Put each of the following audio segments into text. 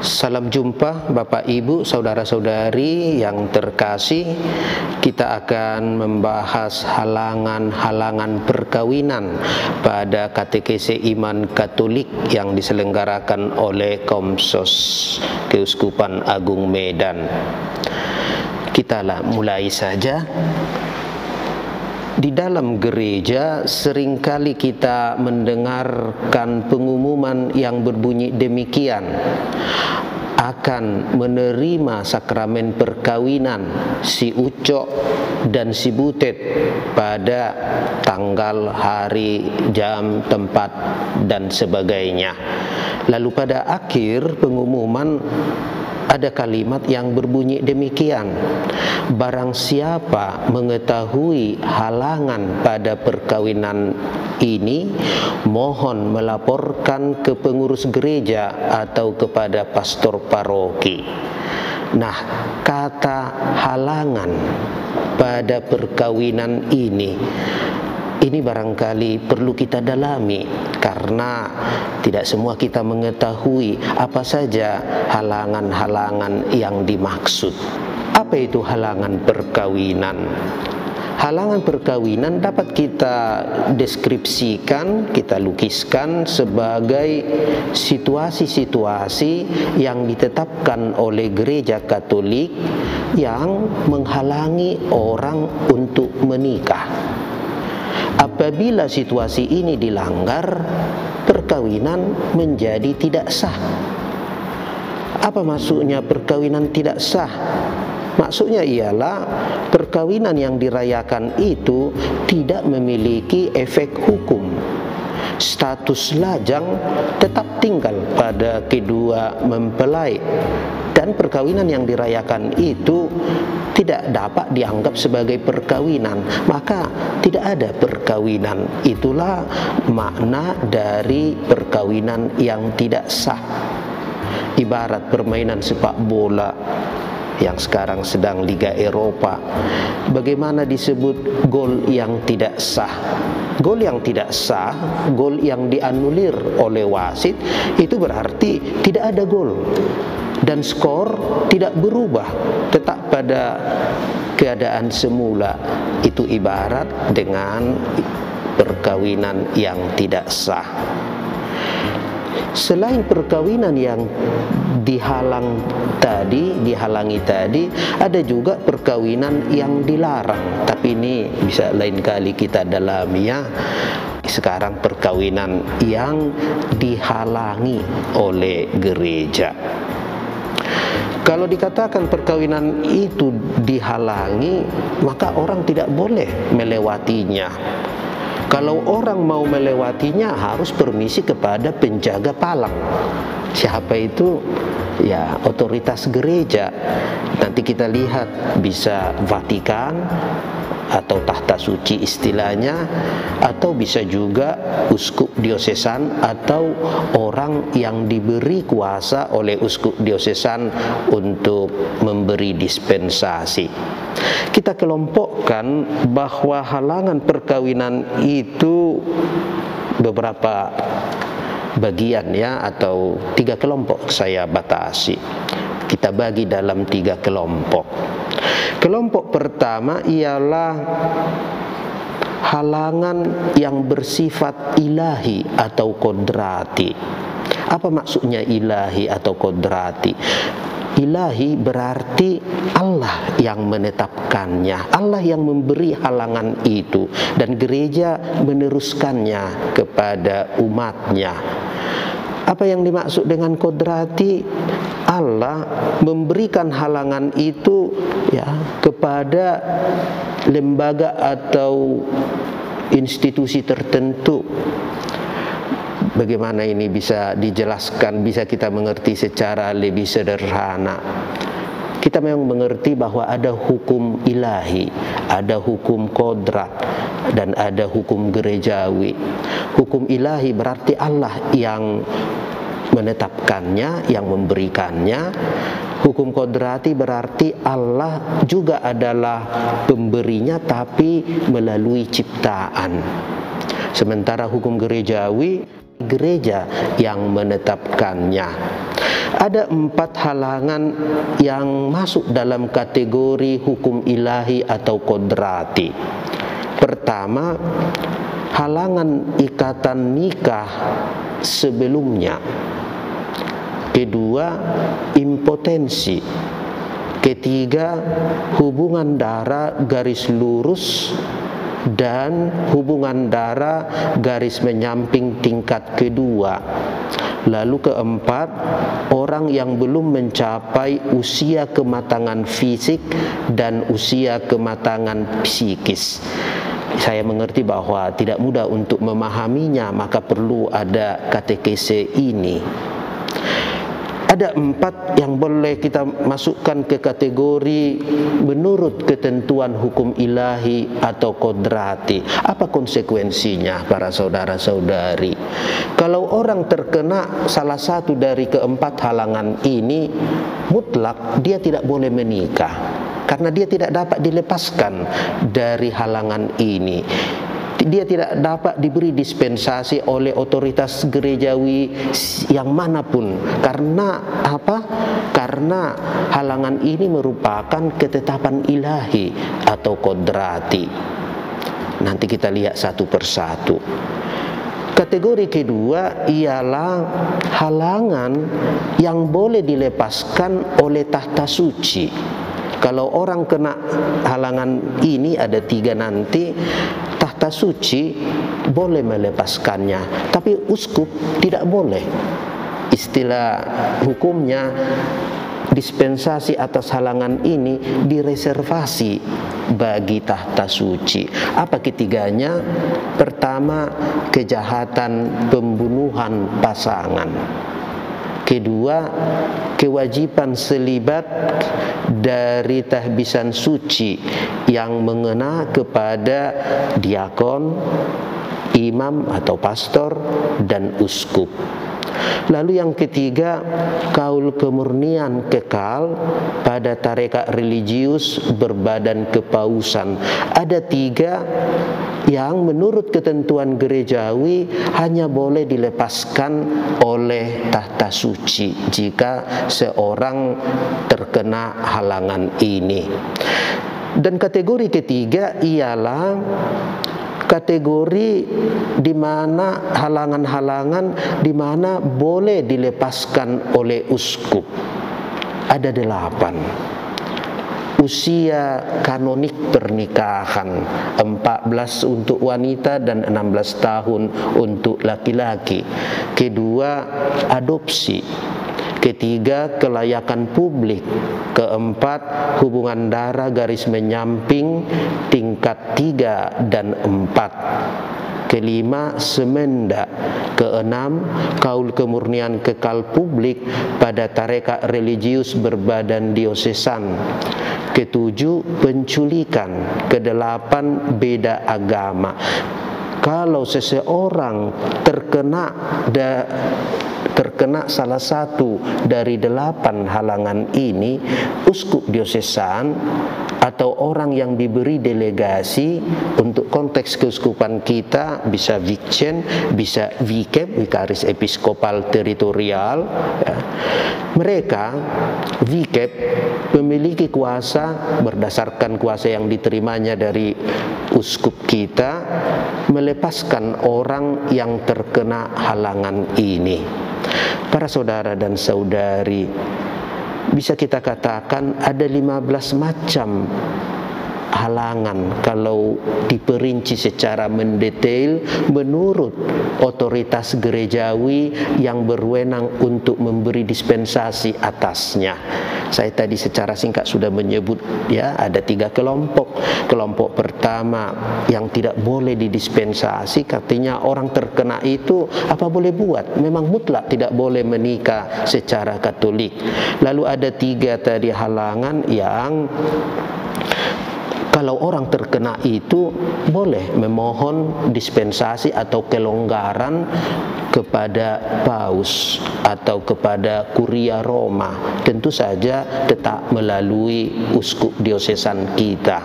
Salam jumpa Bapak Ibu, saudara-saudari yang terkasih. Kita akan membahas halangan-halangan perkawinan pada katekese iman Katolik yang diselenggarakan oleh Komsos Keuskupan Agung Medan. Kita mulai saja. Di dalam gereja seringkali kita mendengarkan pengumuman yang berbunyi demikian: akan menerima sakramen perkawinan si Ucok dan si Butet pada tanggal, hari, jam, tempat, dan sebagainya. Lalu pada akhir pengumuman ada kalimat yang berbunyi demikian: barang siapa mengetahui halangan pada perkawinan ini, mohon melaporkan ke pengurus gereja atau kepada pastor paroki. Nah, kata halangan pada perkawinan ini barangkali perlu kita dalami, karena tidak semua kita mengetahui apa saja halangan-halangan yang dimaksud. Apa itu halangan perkawinan? Halangan perkawinan dapat kita deskripsikan, kita lukiskan sebagai situasi-situasi yang ditetapkan oleh gereja Katolik yang menghalangi orang untuk menikah. Apabila situasi ini dilanggar, perkawinan menjadi tidak sah. Apa maksudnya perkawinan tidak sah? Maksudnya ialah perkawinan yang dirayakan itu tidak memiliki efek hukum. Status lajang tetap tinggal pada kedua mempelai, dan perkawinan yang dirayakan itu tidak dapat dianggap sebagai perkawinan, maka tidak ada perkawinan. Itulah makna dari perkawinan yang tidak sah. Ibarat permainan sepak bola yang sekarang sedang Liga Eropa, bagaimana disebut gol yang tidak sah? Gol yang tidak sah, gol yang dianulir oleh wasit, itu berarti tidak ada gol dan skor tidak berubah, tetap pada keadaan semula. Itu ibarat dengan perkawinan yang tidak sah. Selain perkawinan yang dihalangi tadi, ada juga perkawinan yang dilarang. Tapi ini bisa lain kali kita dalami ya. Sekarang perkawinan yang dihalangi oleh gereja. Kalau dikatakan perkawinan itu dihalangi, maka orang tidak boleh melewatinya. Kalau orang mau melewatinya harus permisi kepada penjaga palang. Siapa itu? Ya, otoritas gereja. Nanti kita lihat, bisa Vatikan atau tahta suci istilahnya, atau bisa juga uskup diosesan atau orang yang diberi kuasa oleh uskup diosesan untuk memberi dispensasi. Kita kelompokkan bahwa halangan perkawinan itu beberapa bagian ya, atau 3 kelompok saya batasi. Kita bagi dalam 3 kelompok. Kelompok pertama ialah halangan yang bersifat ilahi atau kodrati. Apa maksudnya ilahi atau kodrati? Ilahi berarti Allah yang menetapkannya, Allah yang memberi halangan itu, dan gereja meneruskannya kepada umatnya. Apa yang dimaksud dengan kodrati? Allah memberikan halangan itu ya kepada lembaga atau institusi tertentu. Bagaimana ini bisa dijelaskan, bisa kita mengerti secara lebih sederhana. Kita memang mengerti bahwa ada hukum ilahi, ada hukum kodrat, dan ada hukum gerejawi. Hukum ilahi berarti Allah yang menetapkannya, yang memberikannya. Hukum kodrati berarti Allah juga adalah pemberinya, tapi melalui ciptaan. Sementara hukum gerejawi, gereja yang menetapkannya. Ada 4 halangan yang masuk dalam kategori hukum ilahi atau kodrati. Pertama, halangan ikatan nikah sebelumnya. Kedua, impotensi. Ketiga, hubungan darah garis lurus dan hubungan darah garis menyamping tingkat kedua. Lalu keempat, orang yang belum mencapai usia kematangan fisik dan usia kematangan psikis. Saya mengerti bahwa tidak mudah untuk memahaminya, maka perlu ada katekese ini. Ada 4 yang boleh kita masukkan ke kategori menurut ketentuan hukum ilahi atau kodrati. Apa konsekuensinya para saudara-saudari? Kalau orang terkena salah satu dari keempat halangan ini, mutlak dia tidak boleh menikah, karena dia tidak dapat dilepaskan dari halangan ini. Dia tidak dapat diberi dispensasi oleh otoritas gerejawi yang manapun. Karena apa? Karena halangan ini merupakan ketetapan ilahi atau kodrati. Nanti kita lihat satu persatu. Kategori kedua ialah halangan yang boleh dilepaskan oleh tahta suci. Kalau orang kena halangan ini, ada 3 nanti, tahta suci boleh melepaskannya, tapi uskup tidak boleh. Istilah hukumnya, dispensasi atas halangan ini direservasi bagi tahta suci. Apa ketiganya? Pertama, kejahatan pembunuhan pasangan. Kedua, kewajiban selibat dari tahbisan suci yang mengena kepada diakon, imam atau pastor, dan uskup. Lalu yang ketiga, kaul kemurnian kekal pada tarekat religius berbadan kepausan. Ada 3 yang menurut ketentuan gerejawi hanya boleh dilepaskan oleh tahta suci jika seorang terkena halangan ini. Dan kategori ketiga ialah kategori di mana halangan-halangan di mana boleh dilepaskan oleh uskup. Ada 8. Usia kanonik pernikahan, 14 untuk wanita dan 16 tahun untuk laki-laki. Kedua, adopsi. Ketiga, kelayakan publik. Keempat, hubungan darah garis menyamping tingkat 3 dan 4. Kelima, semenda. Keenam, kaul kemurnian kekal publik pada tarekat religius berbadan diosesan. Ketujuh, penculikan. Kedelapan, beda agama. Kalau seseorang terkena salah satu dari 8 halangan ini, uskup diosesan atau orang yang diberi delegasi untuk konteks keuskupan kita, bisa vikjen, bisa vikep, vikaris episkopal teritorial, ya. Mereka vikep memiliki kuasa berdasarkan kuasa yang diterimanya dari uskup kita melepaskan orang yang terkena halangan ini. Para saudara dan saudari, bisa kita katakan ada 15 macam halangan kalau diperinci secara mendetail menurut otoritas gerejawi yang berwenang untuk memberi dispensasi atasnya. Saya tadi secara singkat sudah menyebut, ya, ada 3 kelompok. Kelompok pertama yang tidak boleh didispensasi, katanya orang terkena itu apa boleh buat, memang mutlak tidak boleh menikah secara Katolik. Lalu ada 3 tadi halangan yang kalau orang terkena itu boleh memohon dispensasi atau kelonggaran kepada paus atau kepada kuria Roma, tentu saja tetap melalui uskup diosesan kita.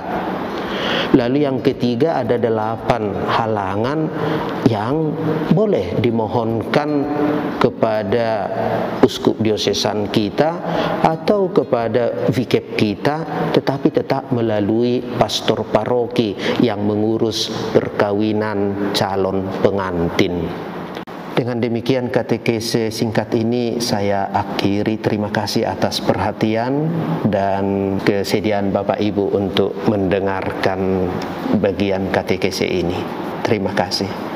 Lalu yang ketiga, ada 8 halangan yang boleh dimohonkan kepada uskup diosesan kita atau kepada vikep kita, tetapi tetap melalui pastor paroki yang mengurus perkawinan calon pengantin. Dengan demikian katekese singkat ini saya akhiri. Terima kasih atas perhatian dan kesediaan Bapak Ibu untuk mendengarkan bagian katekese ini. Terima kasih.